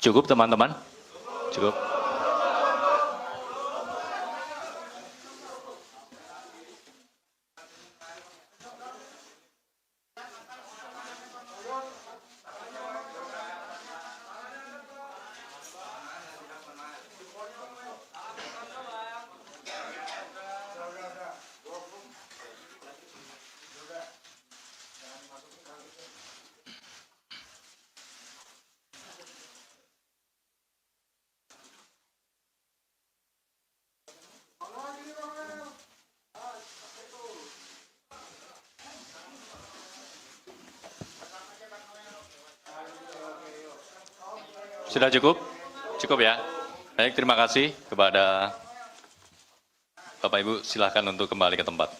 Cukup teman-teman? Cukup. Sudah cukup? Cukup ya. Baik, terima kasih kepada Bapak Ibu. Silakan untuk kembali ke tempat.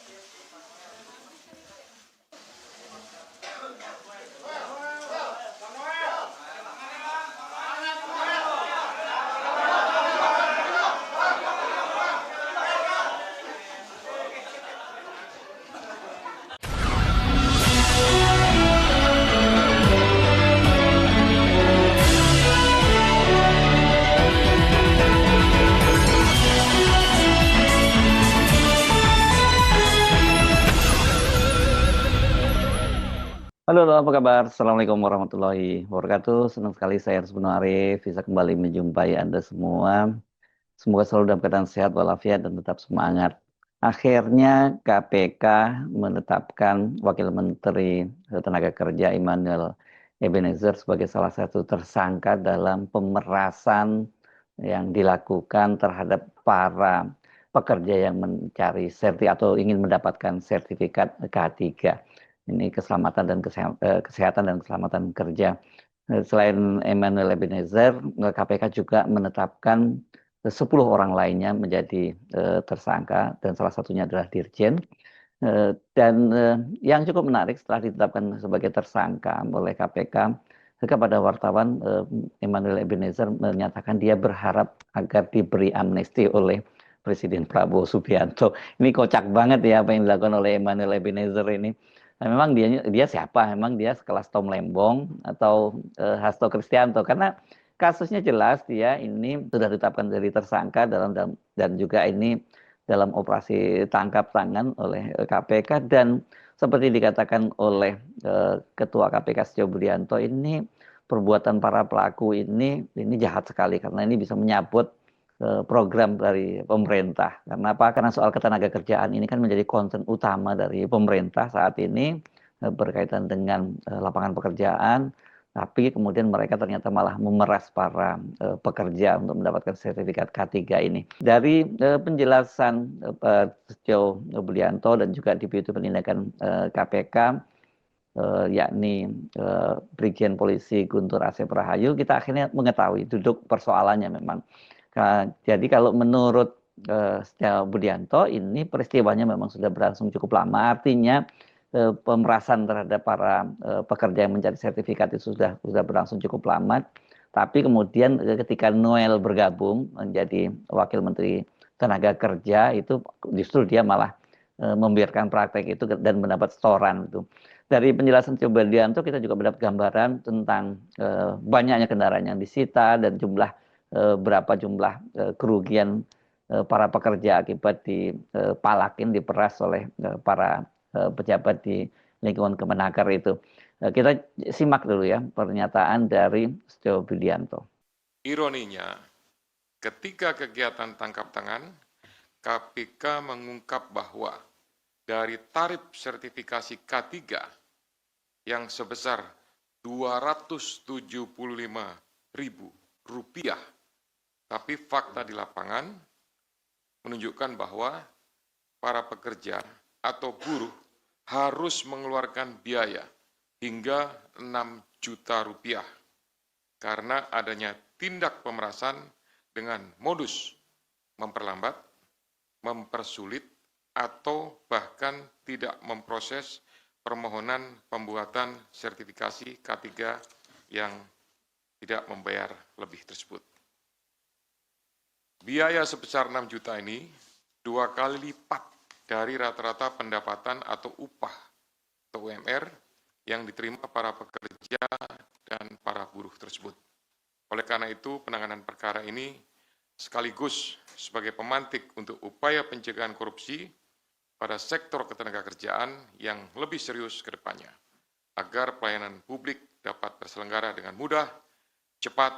Halo, apa kabar? Assalamualaikum warahmatullahi wabarakatuh. Senang sekali saya Arsbun Arif bisa kembali menjumpai Anda semua. Semoga selalu dalam keadaan sehat walafiat dan tetap semangat. Akhirnya KPK menetapkan Wakil Menteri Tenaga Kerja Immanuel Ebenezer sebagai salah satu tersangka dalam pemerasan yang dilakukan terhadap para pekerja yang mencari atau ingin mendapatkan sertifikat K3. Ini keselamatan dan kesehatan dan keselamatan kerja. Selain Emmanuel Ebenezer, KPK juga menetapkan 10 orang lainnya menjadi tersangka dan salah satunya adalah Dirjen. Dan yang cukup menarik setelah ditetapkan sebagai tersangka oleh KPK, kepada wartawan Emmanuel Ebenezer menyatakan dia berharap agar diberi amnesti oleh Presiden Prabowo Subianto. Ini kocak banget ya apa yang dilakukan oleh Emmanuel Ebenezer ini. Nah, memang dia siapa? Memang dia sekelas Tom Lembong atau Hasto Kristianto? Karena kasusnya jelas dia ini sudah ditetapkan jadi tersangka dan juga ini dalam operasi tangkap tangan oleh KPK dan seperti dikatakan oleh Ketua KPK Setio Budianto, ini perbuatan para pelaku ini jahat sekali karena ini bisa menyabot program dari pemerintah. Karena apa? Karena soal ketenagakerjaan ini kan menjadi concern utama dari pemerintah saat ini berkaitan dengan lapangan pekerjaan, tapi kemudian mereka ternyata malah memeras para pekerja untuk mendapatkan sertifikat K3 ini. Dari penjelasan Setio Budianto dan juga Deputi Penindakan KPK, yakni Brigjen Polisi Guntur Asep Rahayu, kita akhirnya mengetahui duduk persoalannya memang. Jadi kalau menurut Setio Budianto, ini peristiwanya memang sudah berlangsung cukup lama, artinya pemerasan terhadap para pekerja yang mencari sertifikat itu sudah berlangsung cukup lama. Tapi kemudian ketika Noel bergabung menjadi Wakil Menteri Tenaga Kerja, itu justru dia malah membiarkan praktek itu dan mendapat setoran itu. Dari penjelasan Setio Budianto kita juga mendapat gambaran tentang banyaknya kendaraan yang disita dan berapa jumlah kerugian para pekerja akibat diperas oleh para pejabat di lingkungan Kemenaker itu. Kita simak dulu ya pernyataan dari Setio Budianto. Ironinya, ketika kegiatan tangkap tangan, KPK mengungkap bahwa dari tarif sertifikasi K3 yang sebesar Rp275.000, tapi fakta di lapangan menunjukkan bahwa para pekerja atau buruh harus mengeluarkan biaya hingga Rp6 juta karena adanya tindak pemerasan dengan modus memperlambat, mempersulit, atau bahkan tidak memproses permohonan pembuatan sertifikasi K3 yang tidak membayar lebih tersebut. Biaya sebesar 6 juta ini 2 kali lipat dari rata-rata pendapatan atau upah atau UMR yang diterima para pekerja dan para buruh tersebut. Oleh karena itu, penanganan perkara ini sekaligus sebagai pemantik untuk upaya pencegahan korupsi pada sektor ketenagakerjaan yang lebih serius ke depannya, agar pelayanan publik dapat terselenggara dengan mudah, cepat,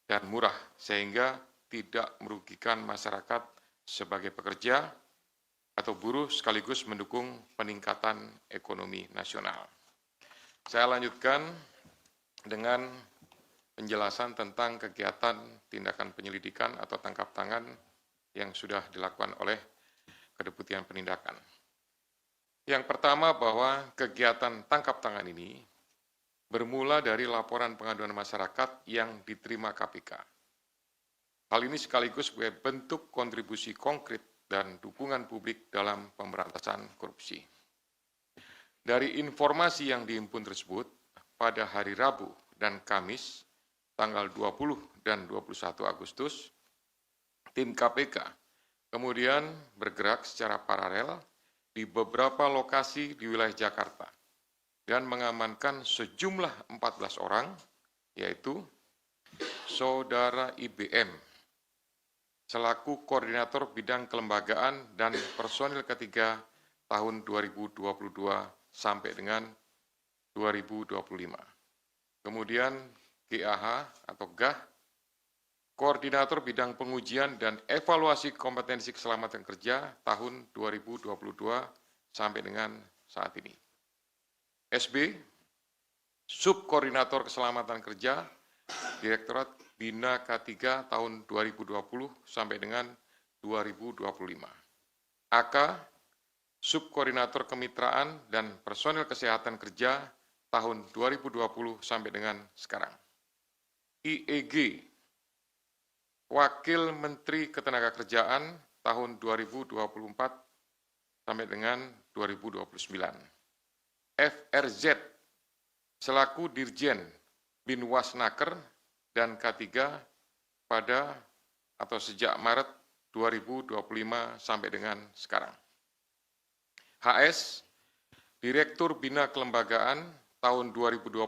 dan murah, sehingga tidak merugikan masyarakat sebagai pekerja atau buruh sekaligus mendukung peningkatan ekonomi nasional. Saya lanjutkan dengan penjelasan tentang kegiatan tindakan penyelidikan atau tangkap tangan yang sudah dilakukan oleh Kedeputian Penindakan. Yang pertama bahwa kegiatan tangkap tangan ini bermula dari laporan pengaduan masyarakat yang diterima KPK. Hal ini sekaligus sebagai bentuk kontribusi konkret dan dukungan publik dalam pemberantasan korupsi. Dari informasi yang dihimpun tersebut, pada hari Rabu dan Kamis, tanggal 20 dan 21 Agustus, tim KPK kemudian bergerak secara paralel di beberapa lokasi di wilayah Jakarta dan mengamankan sejumlah 14 orang, yaitu Saudara IBM, selaku Koordinator Bidang Kelembagaan dan Personil ketiga tahun 2022 sampai dengan 2025. Kemudian GAH atau GAH, Koordinator Bidang Pengujian dan Evaluasi Kompetensi Keselamatan Kerja tahun 2022 sampai dengan saat ini. SB, Subkoordinator Keselamatan Kerja, Direktorat Bina K3 tahun 2020 sampai dengan 2025. AK, Subkoordinator Kemitraan dan Personil Kesehatan Kerja tahun 2020 sampai dengan sekarang. IEG, Wakil Menteri Ketenagakerjaan tahun 2024 sampai dengan 2029. FRZ, selaku Dirjen Binwasnaker dan K3 pada atau sejak Maret 2025 sampai dengan sekarang. HS, Direktur Bina Kelembagaan tahun 2021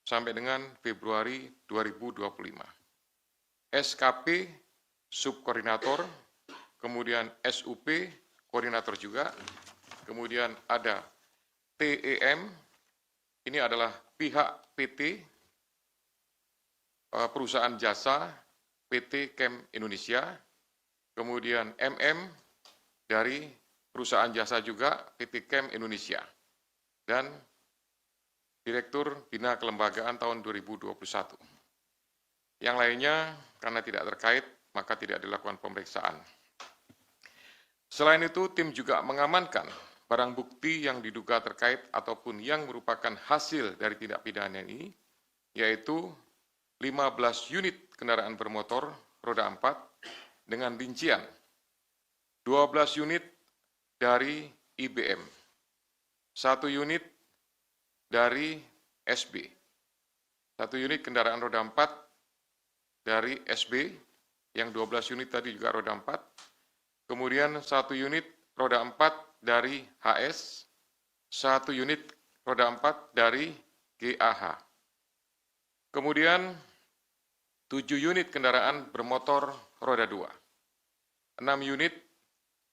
sampai dengan Februari 2025. SKP, Subkoordinator, kemudian SUP, Koordinator juga, kemudian ada TEM, ini adalah pihak PT, perusahaan jasa PT Chem Indonesia, kemudian MM dari perusahaan jasa juga PT Chem Indonesia, dan Direktur Bina Kelembagaan tahun 2021. Yang lainnya karena tidak terkait maka tidak dilakukan pemeriksaan. Selain itu, tim juga mengamankan barang bukti yang diduga terkait ataupun yang merupakan hasil dari tindak pidana ini, yaitu 15 unit kendaraan bermotor roda 4 dengan rincian 12 unit dari IBM, 1 unit dari SB, 1 unit kendaraan roda 4 dari SB, yang 12 unit tadi juga roda 4, kemudian 1 unit roda 4 dari HS, 1 unit roda 4 dari GAH. Kemudian 7 unit kendaraan bermotor roda 2. 6 unit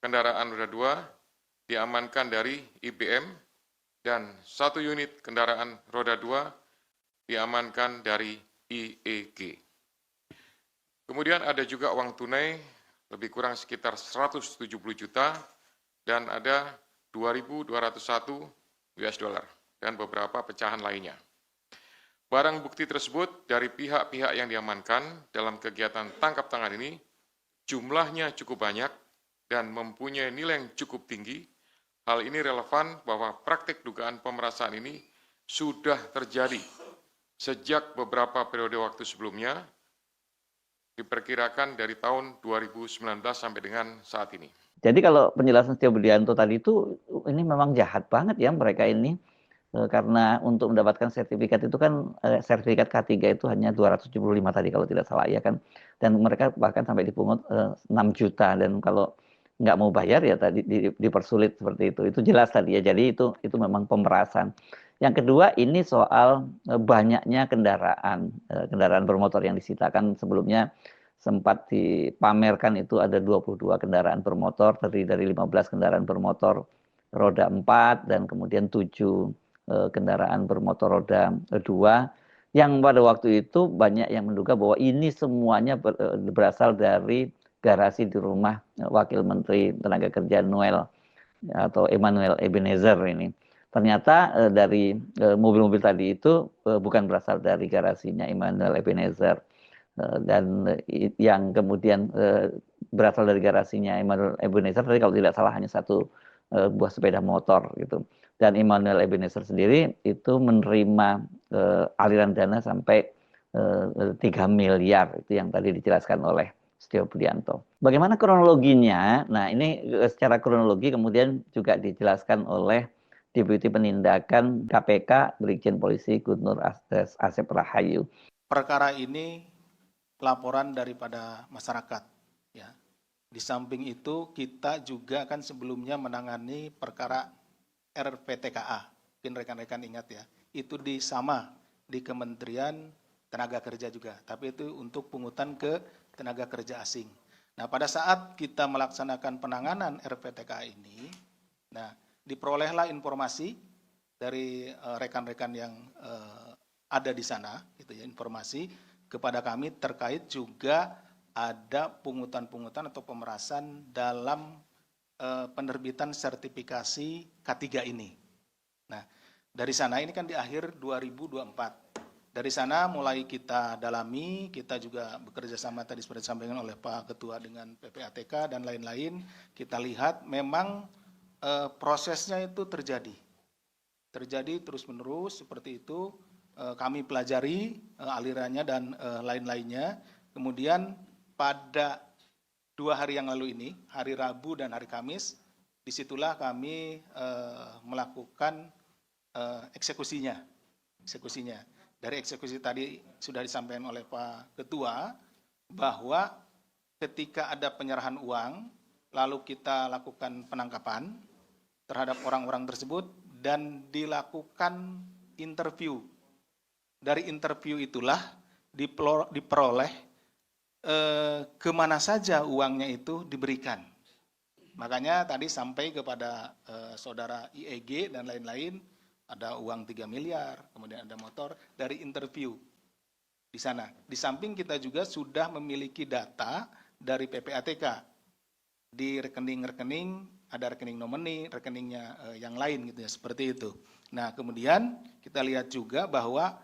kendaraan roda 2 diamankan dari IBM dan 1 unit kendaraan roda 2 diamankan dari IEG. Kemudian ada juga uang tunai lebih kurang sekitar 170 juta dan ada 2.201 US dollar dan beberapa pecahan lainnya. Barang bukti tersebut dari pihak-pihak yang diamankan dalam kegiatan tangkap tangan ini jumlahnya cukup banyak dan mempunyai nilai yang cukup tinggi. Hal ini relevan bahwa praktik dugaan pemerasan ini sudah terjadi sejak beberapa periode waktu sebelumnya, diperkirakan dari tahun 2019 sampai dengan saat ini. Jadi kalau penjelasan Setio Budianto tadi itu, ini memang jahat banget ya mereka ini. Karena untuk mendapatkan sertifikat itu kan, sertifikat K3 itu hanya 275 tadi kalau tidak salah ya kan. Dan mereka bahkan sampai dipungut 6 juta dan kalau nggak mau bayar ya tadi dipersulit seperti itu. Itu jelas tadi ya, jadi itu memang pemerasan. Yang kedua ini soal banyaknya kendaraan bermotor yang disitakan. Sebelumnya sempat dipamerkan itu ada 22 kendaraan bermotor, terdiri dari 15 kendaraan bermotor roda 4 dan kemudian 7 kendaraan bermotor roda 2, yang pada waktu itu banyak yang menduga bahwa ini semuanya berasal dari garasi di rumah Wakil Menteri Tenaga Kerja Noel atau Emmanuel Ebenezer ini. Ternyata dari mobil-mobil tadi itu bukan berasal dari garasinya Emmanuel Ebenezer, dan yang kemudian berasal dari garasinya Emmanuel Ebenezer tadi kalau tidak salah hanya satu buah sepeda motor gitu. Dan Emmanuel Ebenezer sendiri itu menerima aliran dana sampai 3 miliar, itu yang tadi dijelaskan oleh Setio Budianto. Bagaimana kronologinya? Nah, ini secara kronologi kemudian juga dijelaskan oleh Deputi Penindakan KPK Brigjen Polisi Gubernur Asep Rahayu. Perkara ini laporan daripada masyarakat, ya. Di samping itu kita juga kan sebelumnya menangani perkara RPTKA, mungkin rekan-rekan ingat ya, itu di Kementerian Tenaga Kerja juga, tapi itu untuk pungutan ke tenaga kerja asing. Nah, pada saat kita melaksanakan penanganan RPTKA ini, nah diperolehlah informasi dari rekan-rekan yang ada di sana, gitu ya, informasi kepada kami terkait juga ada pungutan-pungutan atau pemerasan dalam penerbitan sertifikasi K3 ini. Nah, dari sana ini kan di akhir 2024. Dari sana mulai kita dalami, kita juga bekerja sama tadi seperti disampaikan oleh Pak Ketua dengan PPATK dan lain-lain. Kita lihat memang prosesnya itu terjadi terus-menerus seperti itu. Kami pelajari alirannya dan lain-lainnya. Kemudian pada 2 hari yang lalu ini, hari Rabu dan hari Kamis, disitulah kami melakukan eksekusinya. Dari eksekusi tadi sudah disampaikan oleh Pak Ketua bahwa ketika ada penyerahan uang, lalu kita lakukan penangkapan terhadap orang-orang tersebut dan dilakukan interview. Dari interview itulah diperoleh kemana saja uangnya itu diberikan. Makanya tadi sampai kepada saudara IEG dan lain-lain, ada uang 3 miliar, kemudian ada motor, dari interview di sana. Di samping kita juga sudah memiliki data dari PPATK. Di rekening-rekening, ada rekening nomini, rekeningnya yang lain gitu ya, seperti itu. Nah, kemudian kita lihat juga bahwa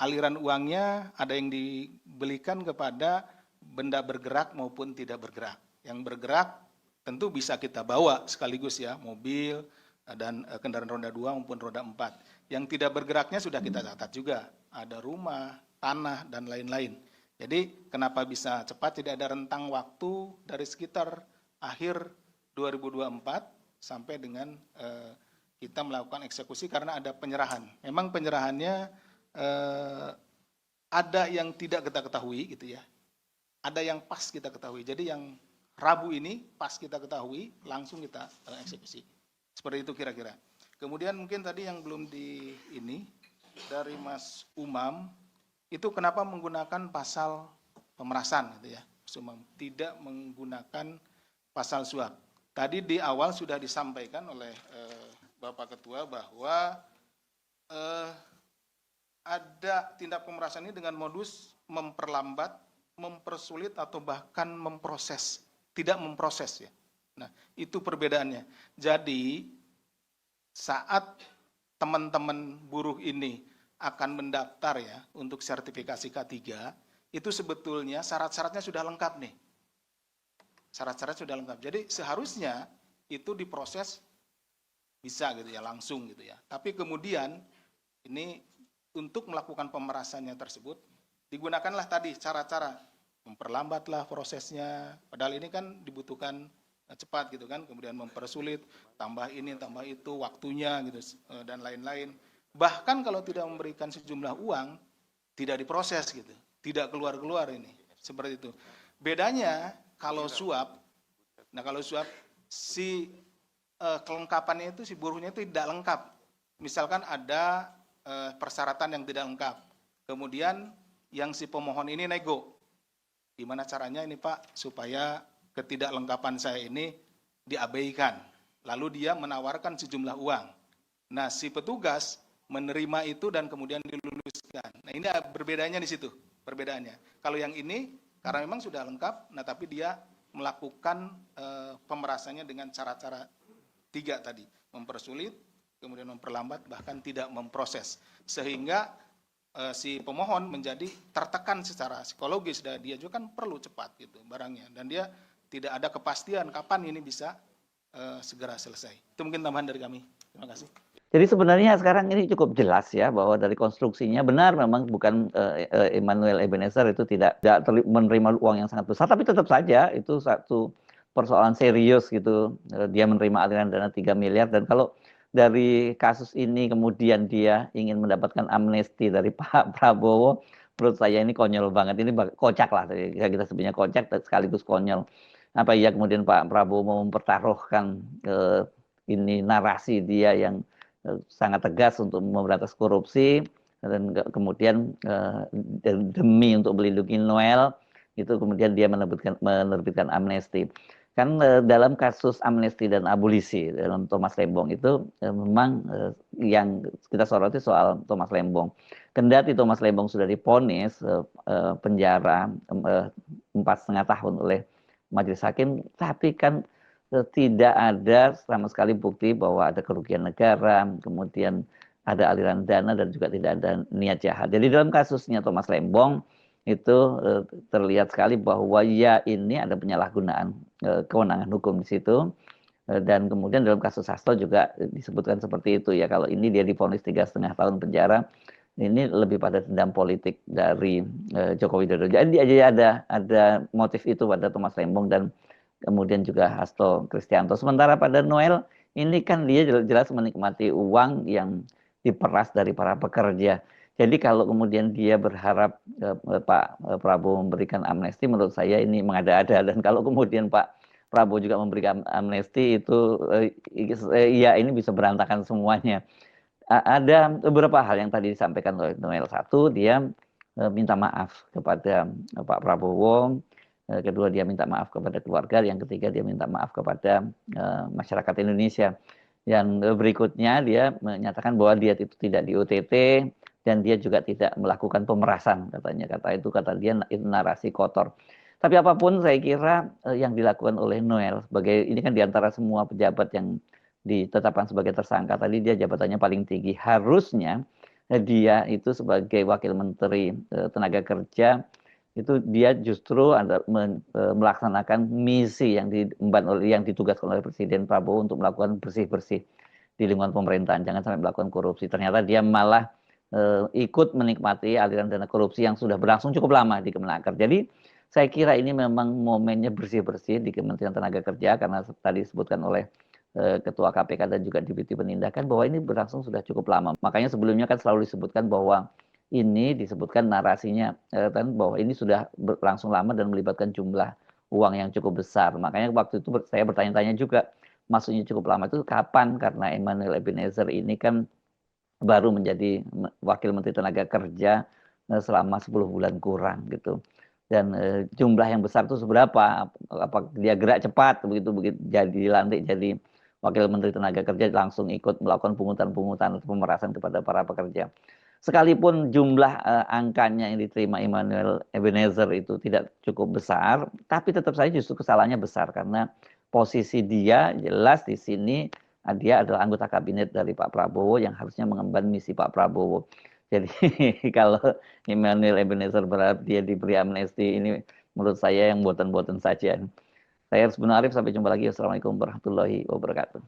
aliran uangnya ada yang dibelikan kepada benda bergerak maupun tidak bergerak. Yang bergerak tentu bisa kita bawa sekaligus ya, mobil dan kendaraan roda 2 maupun roda 4. Yang tidak bergeraknya sudah kita catat juga, ada rumah, tanah, dan lain-lain. Jadi kenapa bisa cepat, tidak ada rentang waktu dari sekitar akhir 2024 sampai dengan kita melakukan eksekusi karena ada penyerahan. Memang penyerahannya ada yang tidak kita ketahui gitu ya, ada yang pas kita ketahui. Jadi yang Rabu ini pas kita ketahui, langsung kita eksekusi. Seperti itu kira-kira. Kemudian mungkin tadi yang belum dari Mas Umam, itu kenapa menggunakan pasal pemerasan gitu ya, Mas Umam, tidak menggunakan pasal suap. Tadi di awal sudah disampaikan oleh Bapak Ketua bahwa ada tindak pemerasan ini dengan modus memperlambat, mempersulit atau bahkan memproses, tidak memproses ya. Nah, itu perbedaannya. Jadi saat teman-teman buruh ini akan mendaftar ya untuk sertifikasi K3, itu sebetulnya syarat-syaratnya sudah lengkap nih. Syarat-syarat sudah lengkap. Jadi seharusnya itu diproses bisa gitu ya, langsung gitu ya. Tapi kemudian ini untuk melakukan pemerasannya tersebut digunakanlah tadi cara-cara memperlambatlah prosesnya. Padahal ini kan dibutuhkan cepat gitu kan, kemudian mempersulit, tambah ini, tambah itu, waktunya gitu dan lain-lain. Bahkan kalau tidak memberikan sejumlah uang, tidak diproses gitu, tidak keluar-keluar ini, seperti itu. Bedanya kalau suap, nah kalau suap si kelengkapannya itu si buruhnya itu tidak lengkap. misalkan ada persyaratan yang tidak lengkap, kemudian yang si pemohon ini nego, gimana caranya ini Pak supaya ketidaklengkapan saya ini diabaikan, lalu dia menawarkan sejumlah uang. Nah, si petugas menerima itu dan kemudian diluluskan. Nah, ini berbedanya di situ, perbedaannya. Kalau yang ini karena memang sudah lengkap, nah tapi dia melakukan pemerasannya dengan cara-cara 3 tadi, mempersulit, kemudian memperlambat, bahkan tidak memproses, sehingga si pemohon menjadi tertekan secara psikologis, dan dia juga kan perlu cepat gitu barangnya, dan dia tidak ada kepastian kapan ini bisa segera selesai. Itu mungkin tambahan dari kami. Terima kasih. Jadi sebenarnya sekarang ini cukup jelas ya bahwa dari konstruksinya benar memang bukan Emmanuel Ebenezer itu tidak menerima uang yang sangat besar, tapi tetap saja itu satu persoalan serius gitu. Dia menerima aliran dana 3 miliar, dan kalau dari kasus ini kemudian dia ingin mendapatkan amnesti dari Pak Prabowo, menurut saya ini konyol banget. Ini kocak lah, kita sebutnya kocak sekaligus konyol. Apa iya kemudian Pak Prabowo mau mempertaruhkan ini narasi dia yang sangat tegas untuk memberantas korupsi, dan kemudian demi untuk melindungi Noel itu kemudian dia menerbitkan amnesti. Kan dalam kasus amnesti dan abolisi dalam Thomas Lembong itu memang yang kita soroti soal Thomas Lembong. Kendati Thomas Lembong sudah divonis penjara 4,5 tahun oleh majelis hakim, tapi kan tidak ada sama sekali bukti bahwa ada kerugian negara, kemudian ada aliran dana, dan juga tidak ada niat jahat. Jadi dalam kasusnya Thomas Lembong itu terlihat sekali bahwa ya ini ada penyalahgunaan kewenangan hukum di situ, dan kemudian dalam kasus Hasto juga disebutkan seperti itu ya, kalau ini dia divonis 3,5 tahun penjara, ini lebih pada dendam politik dari Joko Widodo. Jadi ada motif itu pada Thomas Lembong dan kemudian juga Hasto Kristianto. Sementara pada Noel ini kan dia jelas menikmati uang yang diperas dari para pekerja. Jadi kalau kemudian dia berharap Pak Prabowo memberikan amnesti, menurut saya ini mengada-ada. Dan kalau kemudian Pak Prabowo juga memberikan amnesti, itu ya ini bisa berantakan semuanya. Ada beberapa hal yang tadi disampaikan oleh Noel. Satu, dia minta maaf kepada Pak Prabowo. Kedua, dia minta maaf kepada keluarga. Yang ketiga, dia minta maaf kepada masyarakat Indonesia. Yang berikutnya, dia menyatakan bahwa dia itu tidak di OTT dan dia juga tidak melakukan pemerasan, katanya. Kata dia itu narasi kotor. Tapi apapun, saya kira yang dilakukan oleh Noel sebagai ini kan diantara semua pejabat yang ditetapkan sebagai tersangka, tadi dia jabatannya paling tinggi. Harusnya dia itu sebagai wakil menteri tenaga kerja itu dia justru melaksanakan misi yang ditugaskan oleh Presiden Prabowo untuk melakukan bersih-bersih di lingkungan pemerintahan, jangan sampai melakukan korupsi. Ternyata dia malah ikut menikmati aliran dana korupsi yang sudah berlangsung cukup lama di Kemenaker. Jadi saya kira ini memang momennya bersih-bersih di Kementerian Tenaga Kerja, karena tadi disebutkan oleh Ketua KPK dan juga Deputi Penindakan bahwa ini berlangsung sudah cukup lama. Makanya sebelumnya kan selalu disebutkan bahwa ini disebutkan narasinya kan bahwa ini sudah berlangsung lama dan melibatkan jumlah uang yang cukup besar. Makanya waktu itu saya bertanya-tanya juga, maksudnya cukup lama itu kapan? Karena Emmanuel Ebenezer ini kan baru menjadi Wakil Menteri Tenaga Kerja selama 10 bulan kurang gitu. Dan jumlah yang besar itu seberapa? Apa dia gerak cepat begitu jadi dilantik jadi Wakil Menteri Tenaga Kerja langsung ikut melakukan pungutan-pungutan atau pemerasan kepada para pekerja. Sekalipun jumlah angkanya yang diterima Emmanuel Ebenezer itu tidak cukup besar, tapi tetap saja justru kesalahannya besar karena posisi dia jelas di sini dia adalah anggota kabinet dari Pak Prabowo yang harusnya mengemban misi Pak Prabowo. Jadi kalau Emmanuel Ebenezer berharap dia diberi amnesti, ini menurut saya yang boten-boten saja. Saya Arsbun Arif, sampai jumpa lagi. Wassalamualaikum warahmatullahi wabarakatuh.